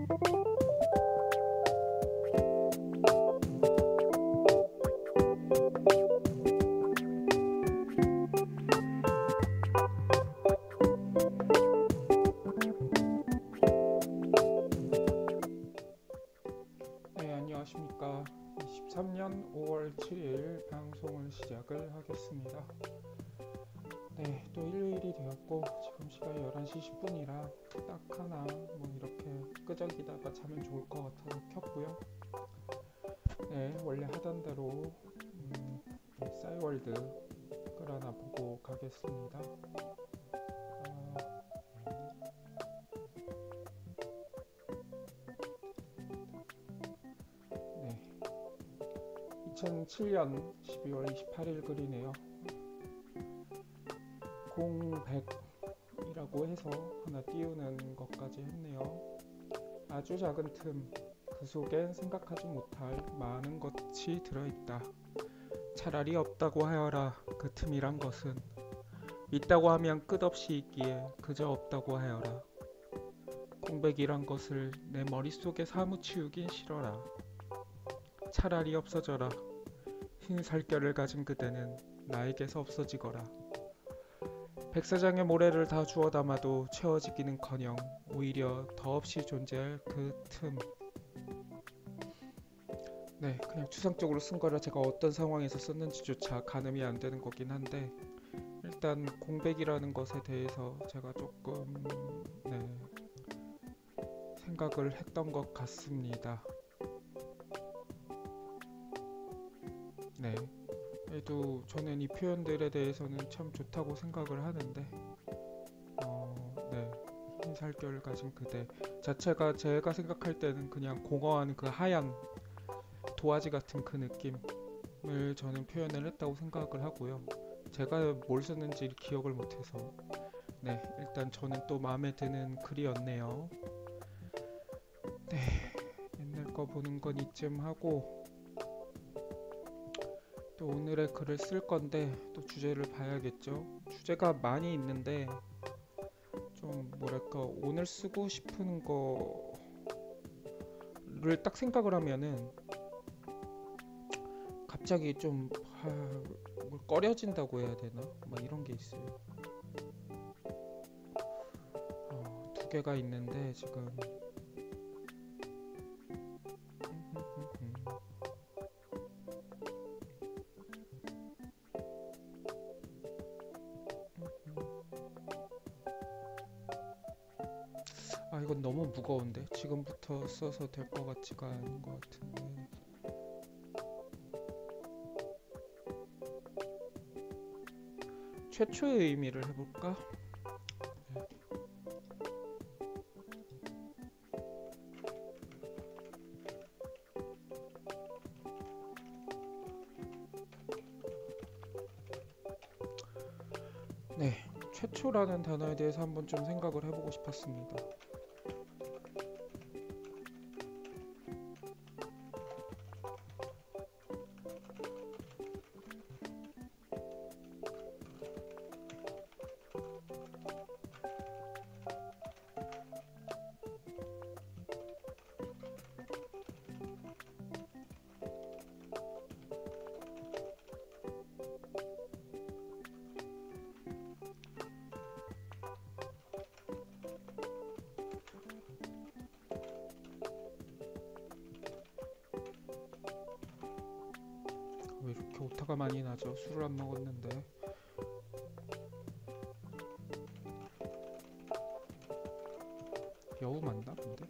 네, 안녕하십니까. 23년 5월 7일 방송을 시작을 하겠습니다. 네, 또 일요일이 되었고 지금 시간이 11시 10분이라 딱 하나 뭐 이렇게 끄적이다가 자면 좋을 것 같아서 켰고요. 네, 원래 하던 대로 싸이월드 끌어나 보고 가겠습니다. 네, 2007년 12월 28일 글이네요. 0100이라고 해서 하나 띄우는 것까지 했네요. 아주 작은 틈, 그 속엔 생각하지 못할 많은 것이 들어있다. 차라리 없다고 하여라. 그 틈이란 것은 있다고 하면 끝없이 있기에 그저 없다고 하여라. 공백이란 것을 내 머릿속에 사무치우긴 싫어라. 차라리 없어져라. 흰 살결을 가진 그대는 나에게서 없어지거라. 백사장의 모래를 다 주워 담아도 채워지기는커녕 오히려 더없이 존재할 그 틈. 네, 그냥 추상적으로 쓴 거라 제가 어떤 상황에서 썼는지조차 가늠이 안 되는 거긴 한데, 일단 공백이라는 것에 대해서 제가 조금 생각을 했던 것 같습니다. 네, 그래도 저는 이 표현들에 대해서는 참 좋다고 생각을 하는데, 네, 흰 살결을 가진 그대 자체가 제가 생각할 때는 그냥 공허한 그 하얀 도화지 같은 그 느낌을 저는 표현을 했다고 생각을 하고요. 제가 뭘 썼는지 기억을 못해서 네, 일단 저는 또 마음에 드는 글이었네요. 네, 옛날 거 보는 건 이쯤 하고 또 오늘의 글을 쓸 건데 또 주제를 봐야겠죠. 주제가 많이 있는데 좀 뭐랄까 오늘 쓰고 싶은 거를 딱 생각을 하면은 갑자기 좀 뭘 꺼려진다고 해야 되나? 막 이런 게 있어요. 두 개가 있는데 지금 이건 너무 무거운데 지금부터 써서 될 것 같지가 않은 것 같은데 최초의 의미를 해볼까? 네, 최초라는 단어에 대해서 한번 좀 생각을 해보고 싶었습니다. 왜 이렇게 오타가 많이 나죠? 술을 안 먹었는데. 여우 맞나 근데?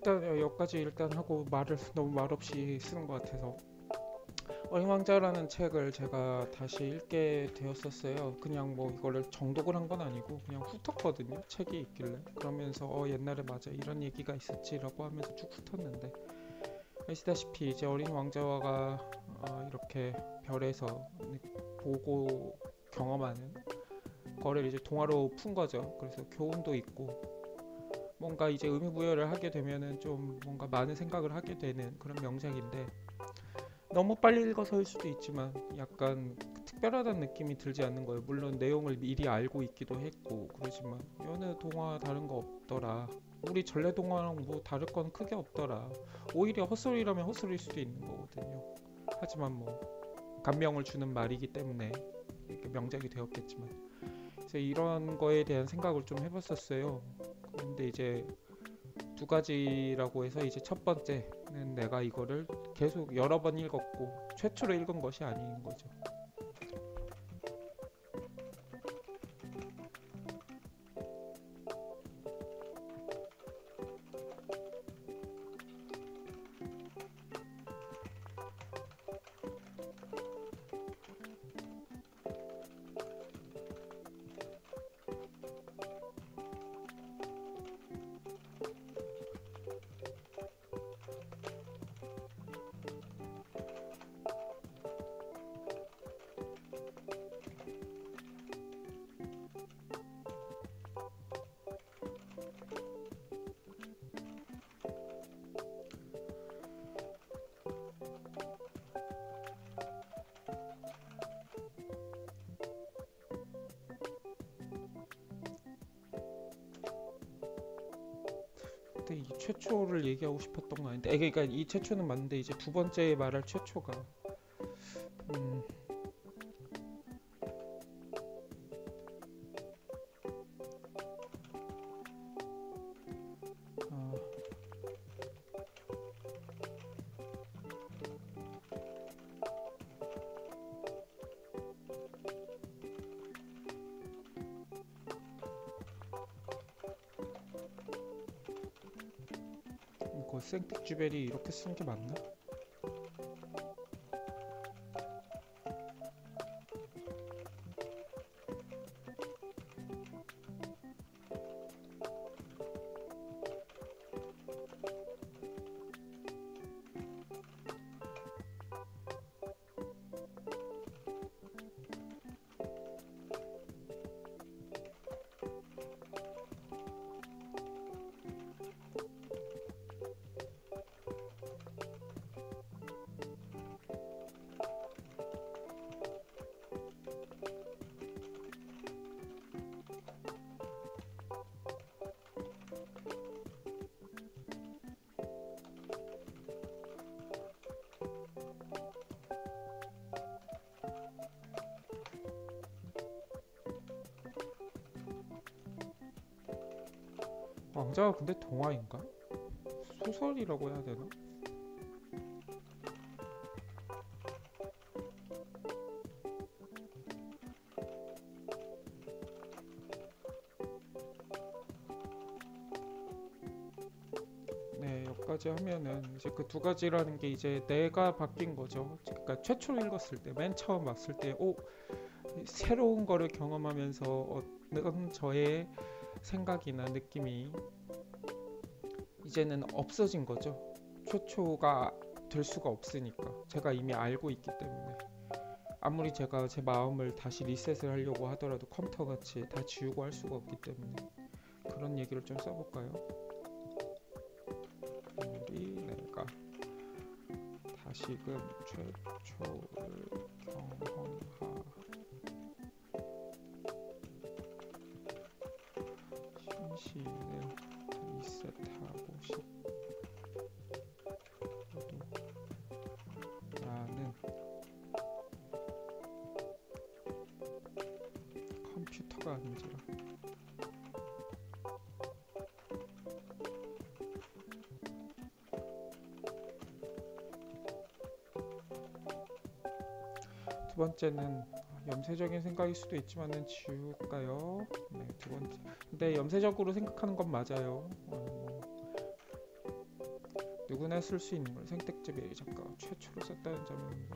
일단 여기까지 일단 하고 말을 너무 말없이 쓰는 것 같아서 어린 왕자라는 책을 제가 다시 읽게 되었었어요. 그냥 뭐 이거를 정독을 한 건 아니고 그냥 훑었거든요. 책이 있길래 그러면서 옛날에 맞아 이런 얘기가 있었지라고 하면서 쭉 훑었는데 아시다시피 이제 어린 왕자가 이렇게 별에서 보고 경험하는 거를 이제 동화로 푼 거죠. 그래서 교훈도 있고 뭔가 이제 의미부여를 하게 되면은 좀 뭔가 많은 생각을 하게 되는 그런 명작인데 너무 빨리 읽어서일 수도 있지만 약간 특별하다는 느낌이 들지 않는 거예요. 물론 내용을 미리 알고 있기도 했고 그러지만 여느 동화 다른 거 없더라. 우리 전래 동화랑 뭐 다를 건 크게 없더라. 오히려 헛소리라면 헛소리일 수도 있는 거거든요. 하지만 뭐 감명을 주는 말이기 때문에 이렇게 명작이 되었겠지만 그래서 이런 거에 대한 생각을 좀 해봤었어요. 근데 이제 두 가지라고 해서 이제 첫 번째는 내가 이거를 계속 여러 번 읽었고 최초로 읽은 것이 아닌 거죠. 근데 이 최초를 얘기하고 싶었던 건 아닌데 그러니까 이 최초는 맞는데 이제 두 번째 말할 최초가 음, 어, 이거 생텍쥐벨이 이렇게 쓴 게 맞나? 왕자가 근데 동화인가? 소설이라고 해야 되나? 네, 여기까지 하면은 이제 그 두 가지라는 게 이제 내가 바뀐 거죠. 그러니까 최초로 읽었을 때, 맨 처음 봤을 때, 새로운 거를 경험하면서 어떤 저의 생각이나 느낌이 이제는 없어진 거죠. 최초가 될 수가 없으니까. 제가 이미 알고 있기 때문에. 아무리 제가 제 마음을 다시 리셋을 하려고 하더라도 컴퓨터 같이 다 지우고 할 수가 없기 때문에 그런 얘기를 좀 써볼까요? 우리 내가 다시금 최초를 경험하 심신을 리셋하고 싶어도 나는 컴퓨터가 아닌지라. 두 번째는 염세적인 생각일 수도 있지만은 지울까요? 네, 두 번째. 근데 염세적으로 생각하는 건 맞아요. 누구나 쓸 수 있는 걸 생택집에 작가가 최초로 썼다는 점은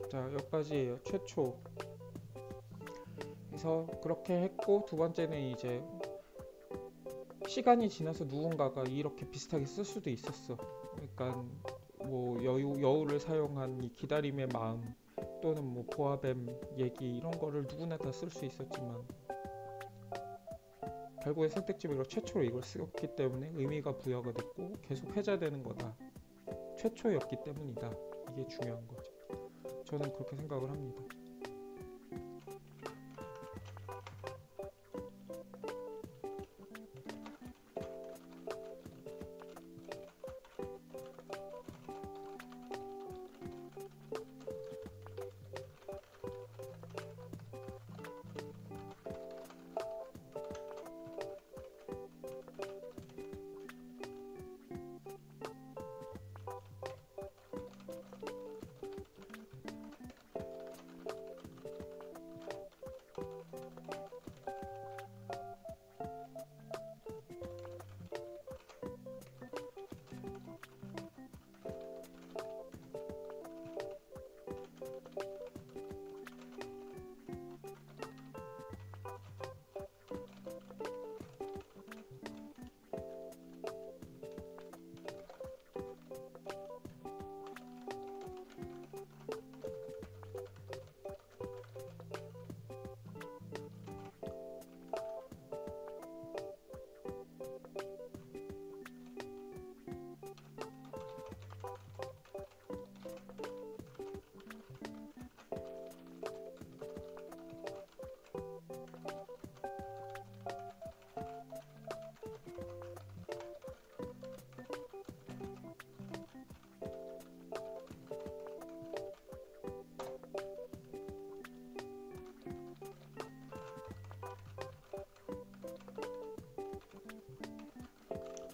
자, 여기까지예요. 최초. 그래서 그렇게 했고, 두 번째는 이제 시간이 지나서 누군가가 이렇게 비슷하게 쓸 수도 있었어. 그러니까 뭐 여우를 사용한 이 기다림의 마음 또는 뭐 보아뱀 얘기 이런 거를 누구나 다 쓸 수 있었지만 결국에 선택지로 최초로 이걸 쓰였기 때문에 의미가 부여가 됐고 계속 회자되는 거다. 최초였기 때문이다. 이게 중요한 거죠. 저는 그렇게 생각을 합니다.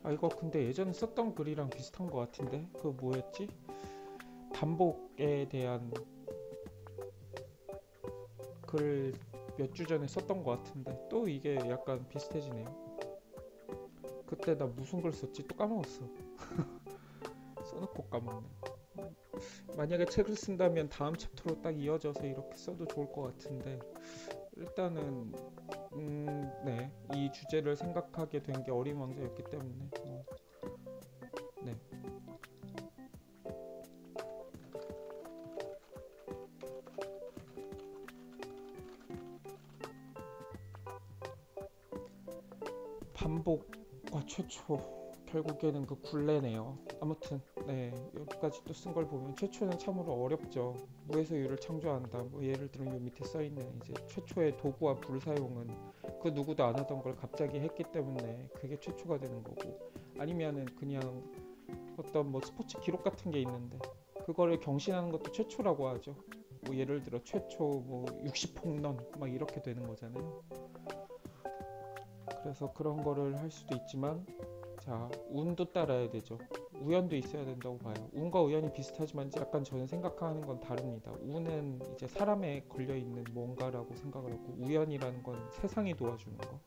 아, 이거 근데 예전에 썼던 글이랑 비슷한 것 같은데 그거 뭐였지? 반복에 대한 글 몇 주 전에 썼던 것 같은데 또 이게 약간 비슷해지네요. 그때 나 무슨 글 썼지? 또 까먹었어. 써놓고 까먹네. 만약에 책을 쓴다면 다음 챕터로 딱 이어져서 이렇게 써도 좋을 것 같은데 일단은 네, 이 주제를 생각하게 된 게 어린왕자였기 때문에 네. 반복과 최초 결국에는 그 굴레네요. 아무튼 네, 여기까지 또 쓴 걸 보면 최초는 참으로 어렵죠. 무에서 유를 창조한다. 뭐 예를 들면 요 밑에 써 있는 이제 최초의 도구와 불 사용은 그 누구도 안 하던 걸 갑자기 했기 때문에 그게 최초가 되는 거고 아니면은 그냥 어떤 뭐 스포츠 기록 같은 게 있는데 그거를 경신하는 것도 최초라고 하죠. 뭐 예를 들어 최초 뭐 60홈런 막 이렇게 되는 거잖아요. 그래서 그런 거를 할 수도 있지만 자, 운도 따라야 되죠. 우연도 있어야 된다고 봐요. 운과 우연이 비슷하지만 약간 저는 생각하는 건 다릅니다. 운은 이제 사람에 걸려 있는 뭔가라고 생각을 하고 우연이라는 건 세상이 도와주는 거.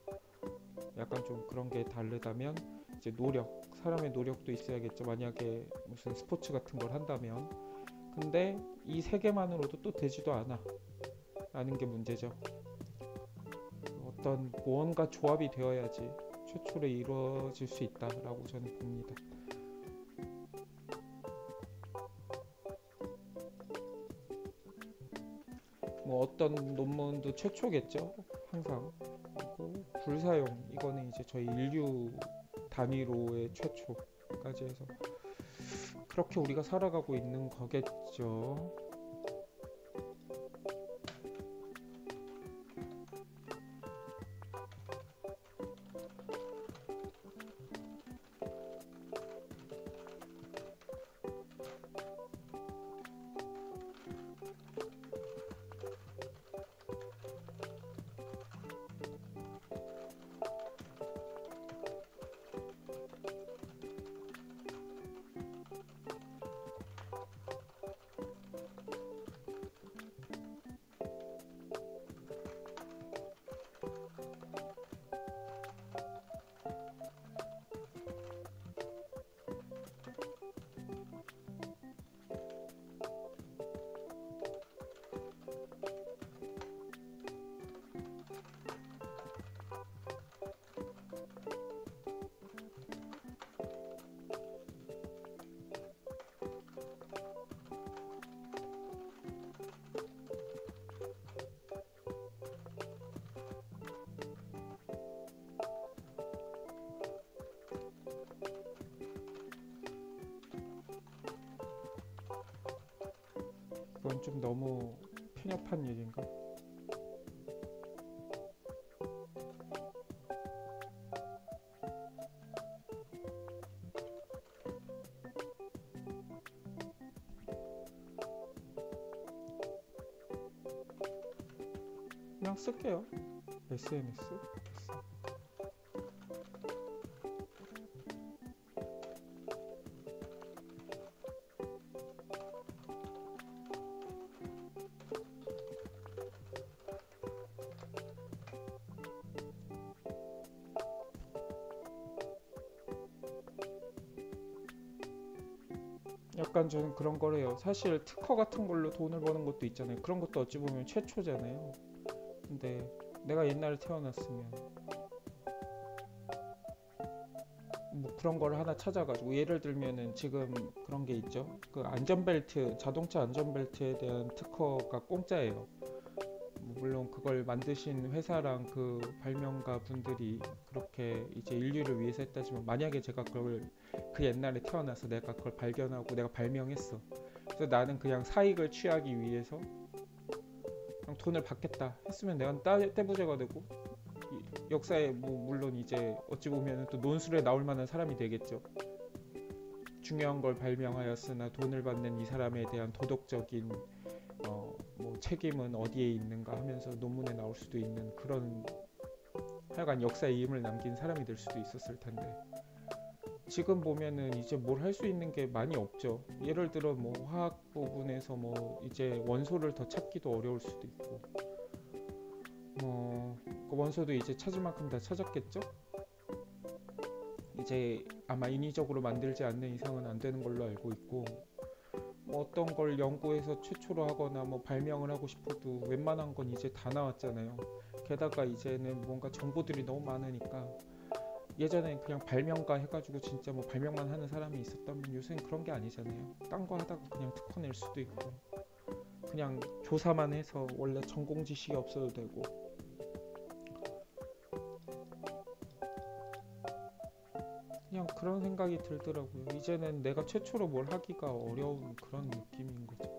약간 좀 그런 게 다르다면 이제 노력, 사람의 노력도 있어야겠죠. 만약에 무슨 스포츠 같은 걸 한다면. 근데 이 세 개만으로도 또 되지도 않아. 라는 게 문제죠. 어떤 무언가 조합이 되어야지 최초로 이루어질 수 있다라고 저는 봅니다. 뭐 어떤 논문도 최초겠죠, 항상. 그리고 불사용 이거는 이제 저희 인류 단위로의 최초까지 해서 그렇게 우리가 살아가고 있는 거겠죠. 이건 좀 너무 편협한 얘기인가? 그냥 쓸게요. SNS. 약간 저는 그런 거래요. 사실 특허 같은 걸로 돈을 버는 것도 있잖아요. 그런 것도 어찌 보면 최초잖아요. 근데 내가 옛날에 태어났으면 뭐 그런 거를 하나 찾아가지고, 예를 들면은 지금 그런 게 있죠. 그 안전벨트, 자동차 안전벨트에 대한 특허가 공짜예요. 뭐 물론 그걸 만드신 회사랑 그 발명가 분들이 그렇게 이제 인류를 위해서 했다지만, 만약에 제가 그걸 그 옛날에 태어나서 내가 그걸 발견하고 내가 발명했어. 그래서 나는 그냥 사익을 취하기 위해서 그냥 돈을 받겠다 했으면 내가 떼부자가 되고, 역사에 뭐 물론 이제 어찌 보면 또 논술에 나올 만한 사람이 되겠죠. 중요한 걸 발명하였으나 돈을 받는 이 사람에 대한 도덕적인 뭐 책임은 어디에 있는가 하면서 논문에 나올 수도 있는 그런, 하여간 역사에 이름을 남긴 사람이 될 수도 있었을 텐데, 지금 보면은 이제 뭘 할 수 있는 게 많이 없죠. 예를 들어 뭐 화학 부분에서 뭐 이제 원소를 더 찾기도 어려울 수도 있고, 그 원소도 이제 찾을 만큼 다 찾았겠죠? 이제 아마 인위적으로 만들지 않는 이상은 안 되는 걸로 알고 있고, 뭐 어떤 걸 연구해서 최초로 하거나 뭐 발명을 하고 싶어도 웬만한 건 이제 다 나왔잖아요. 게다가 이제는 뭔가 정보들이 너무 많으니까, 예전엔 그냥 발명가 해가지고 진짜 뭐 발명만 하는 사람이 있었다면 요새는 그런 게 아니잖아요. 딴 거 하다가 그냥 특허 낼 수도 있고, 그냥 조사만 해서 원래 전공 지식이 없어도 되고, 그냥 그런 생각이 들더라고요. 이제는 내가 최초로 뭘 하기가 어려운 그런 느낌인 거죠.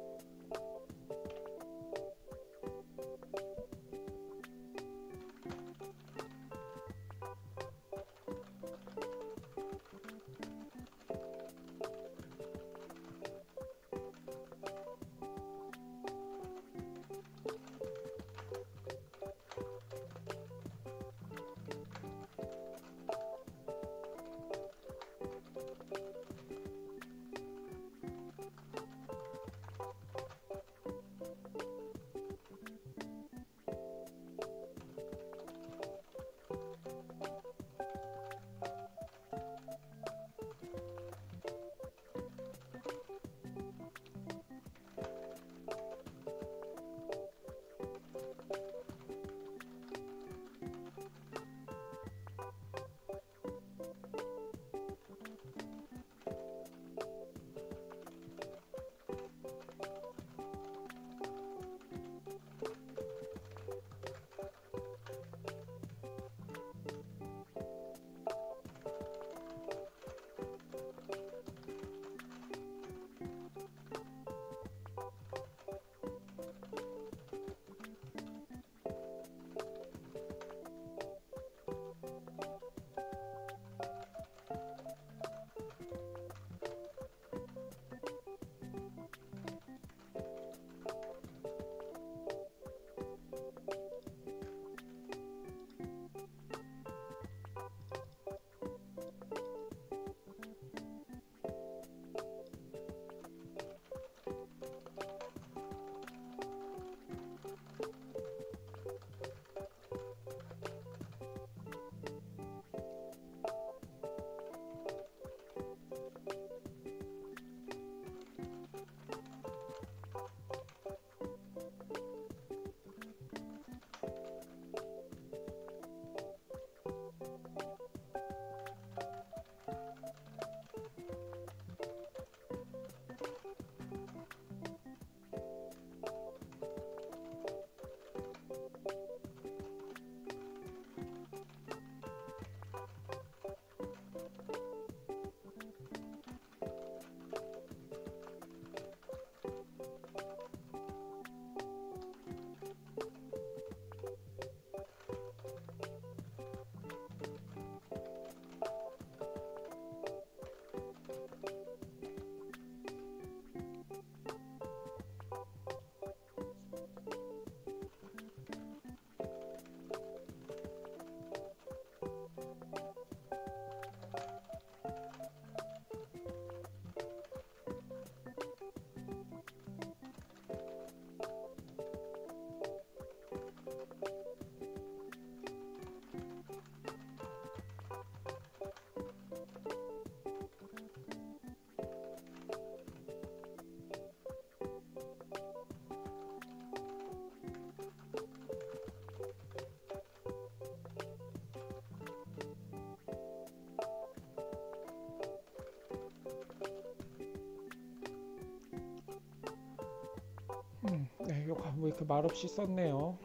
요거 뭐 이렇게 말없이 썼네요.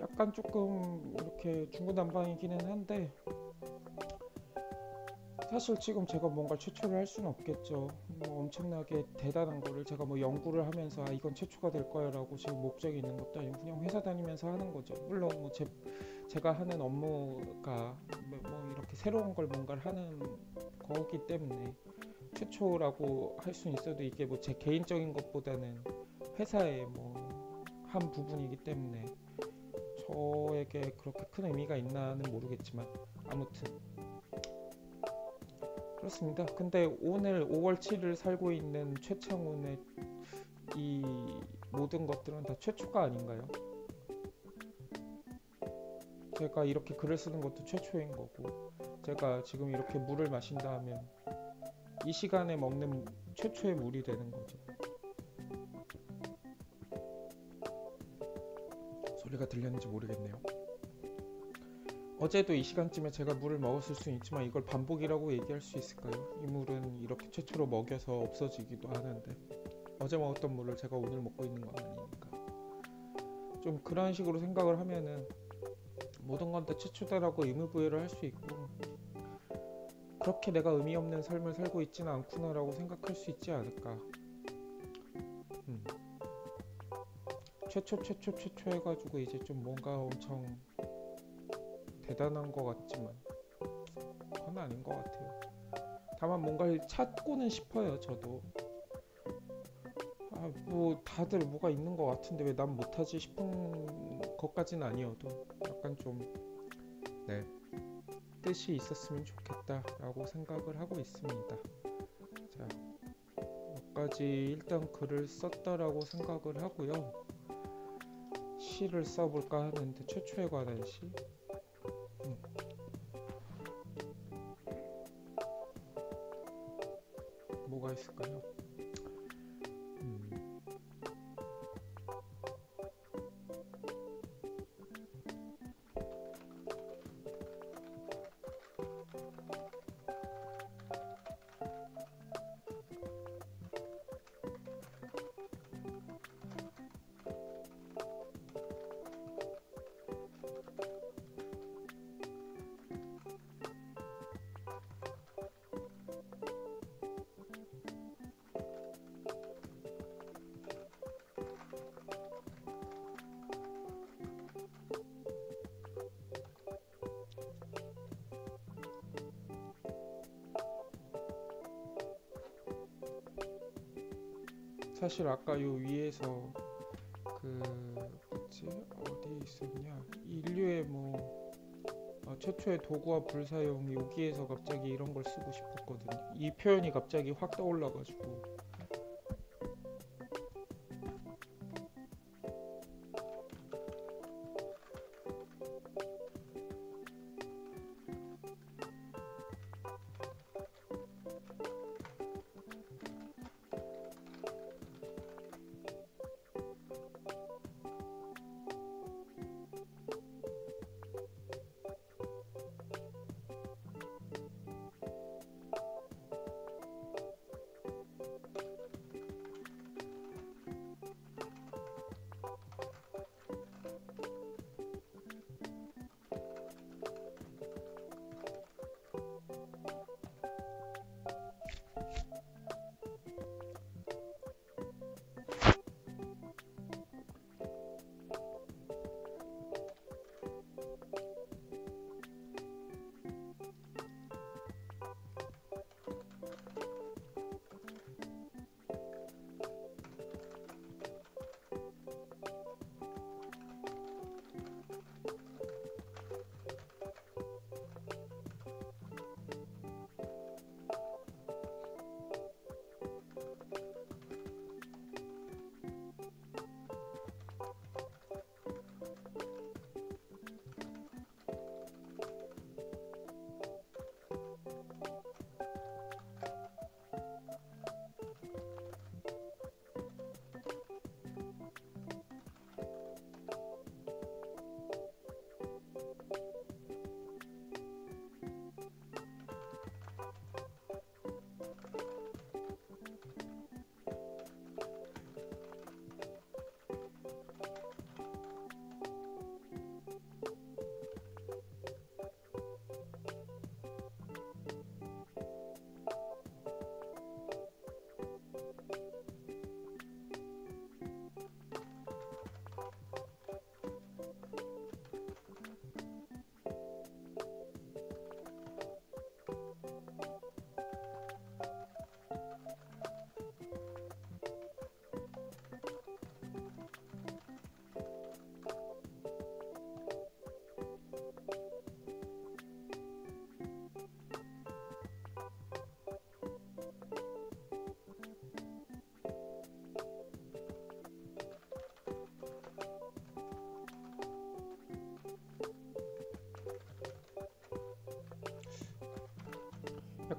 약간 조금 이렇게 중구난방이기는 한데 사실 지금 제가 뭔가 최초를 할 수는 없겠죠. 뭐 엄청나게 대단한 거를 제가 뭐 연구를 하면서 아 이건 최초가 될 거야 라고 지금 목적이 있는 것도 아니고 그냥 회사 다니면서 하는 거죠. 물론 뭐 제가 하는 업무가 뭐 이렇게 새로운 걸 뭔가를 하는 거기 때문에 최초라고 할 수는 있어도 이게 뭐 제 개인적인 것보다는 회사의 뭐 한 부분이기 때문에 저에게 그렇게 큰 의미가 있나는 모르겠지만 아무튼 그렇습니다. 근데 오늘 5월 7일 살고 있는 최창훈의 이 모든 것들은 다 최초가 아닌가요? 제가 이렇게 글을 쓰는 것도 최초인 거고 제가 지금 이렇게 물을 마신다 하면 이 시간에 먹는 최초의 물이 되는 거죠. 소리가 들렸는지 모르겠네요. 어제도 이 시간쯤에 제가 물을 먹었을 수는 있지만 이걸 반복이라고 얘기할 수 있을까요? 이 물은 이렇게 최초로 먹여서 없어지기도 하는데 어제 먹었던 물을 제가 오늘 먹고 있는 건 아니니까 좀 그런 식으로 생각을 하면은 모든 건 다 최초다라고 의무부여를 할 수 있고 그렇게 내가 의미 없는 삶을 살고 있지는 않구나라고 생각할 수 있지 않을까. 최초 해가지고 이제 좀 뭔가 엄청 대단한 것 같지만 그건 아닌 것 같아요. 다만 뭔가를 찾고는 싶어요. 저도 뭐 다들 뭐가 있는 것 같은데 왜 난 못하지 싶은 것까지는 아니어도 약간 좀 네, 뜻이 있었으면 좋겠다라고 생각을 하고 있습니다. 자, 여기까지 일단 글을 썼다라고 생각을 하고요. 시를 써볼까 하는데 최초에 관한 시 뭐가 있을까요? 사실 아까 요 위에서 그 뭐지 어디 있었냐 인류의 뭐 최초의 도구와 불사용 여기에서 갑자기 이런 걸 쓰고 싶었거든요. 이 표현이 갑자기 확 떠올라가지고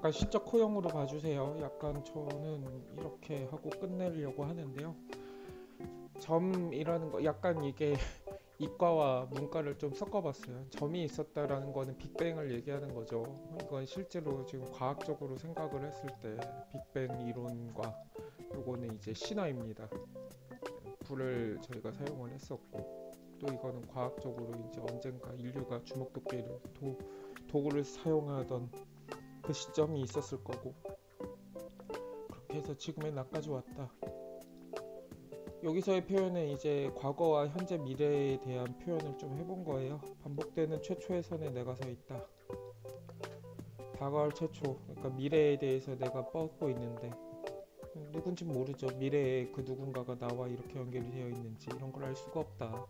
약간 시적 허용으로 봐주세요. 약간 저는 이렇게 하고 끝내려고 하는데요. 점이라는 거 약간 이게 이과와 문과를 좀 섞어봤어요. 점이 있었다라는 거는 빅뱅을 얘기하는 거죠. 이건 실제로 지금 과학적으로 생각을 했을 때 빅뱅 이론과 요거는 이제 신화입니다. 불을 저희가 사용을 했었고 또 이거는 과학적으로 이제 언젠가 인류가 주먹도끼를 도구를 사용하던 그 시점이 있었을 거고 그렇게 해서 지금의 나까지 왔다. 여기서의 표현은 이제 과거와 현재 미래에 대한 표현을 좀 해본 거예요. 반복되는 최초의 선에 내가 서 있다. 다가올 최초, 그러니까 미래에 대해서 내가 뻗고 있는데 누군지 모르죠. 미래에 그 누군가가 나와 이렇게 연결이 되어 있는지 이런 걸 알 수가 없다.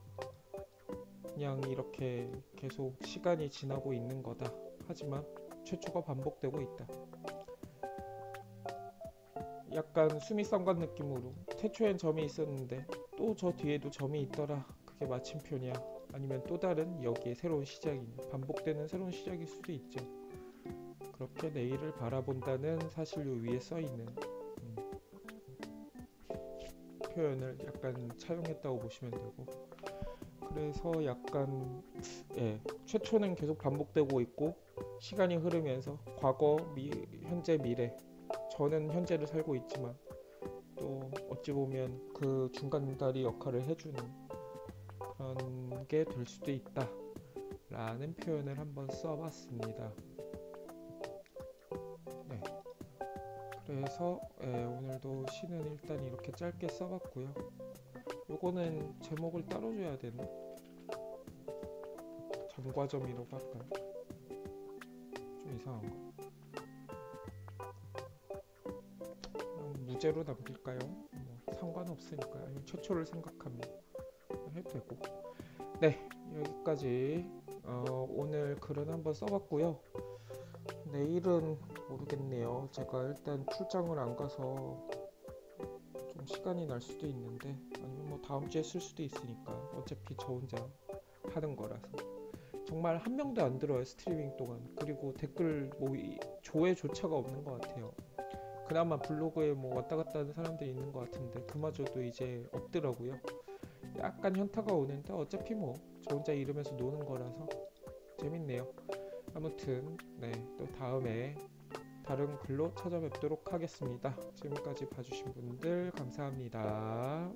그냥 이렇게 계속 시간이 지나고 있는 거다. 하지만 최초가 반복되고 있다. 약간 수미상관 느낌으로 태초엔 점이 있었는데 또 저 뒤에도 점이 있더라. 그게 마침표냐 아니면 또 다른 여기에 새로운 시작이냐. 반복되는 새로운 시작일 수도 있죠. 그렇게 내일을 바라본다는 사실요 위에 써있는 표현을 약간 차용했다고 보시면 되고 그래서 약간 최초는 계속 반복되고 있고 시간이 흐르면서 과거, 현재, 미래 저는 현재를 살고 있지만 또 어찌 보면 그 중간다리 역할을 해주는 그런 게 될 수도 있다 라는 표현을 한번 써봤습니다. 네. 그래서 오늘도 시는 일단 이렇게 짧게 써봤고요. 요거는 제목을 따로 줘야 되나? 점과점이라고 할까요? 좀 이상한가? 무제로 남길까요? 뭐 상관없으니까요. 아니면 최초를 생각하면 해도 되고. 네, 여기까지 오늘 글은 한번 써봤고요. 내일은 모르겠네요. 제가 일단 출장을 안 가서 좀 시간이 날 수도 있는데 아니면 뭐 다음 주에 쓸 수도 있으니까 어차피 저 혼자 하는 거라서 정말 한 명도 안 들어요. 스트리밍 동안. 그리고 댓글 뭐 조회조차가 없는 것 같아요. 그나마 블로그에 뭐 왔다 갔다 하는 사람들이 있는 것 같은데 그마저도 이제 없더라고요. 약간 현타가 오는데 어차피 뭐 저 혼자 이러면서 노는 거라서 재밌네요. 아무튼 또 다음에 다른 글로 찾아뵙도록 하겠습니다. 지금까지 봐주신 분들 감사합니다.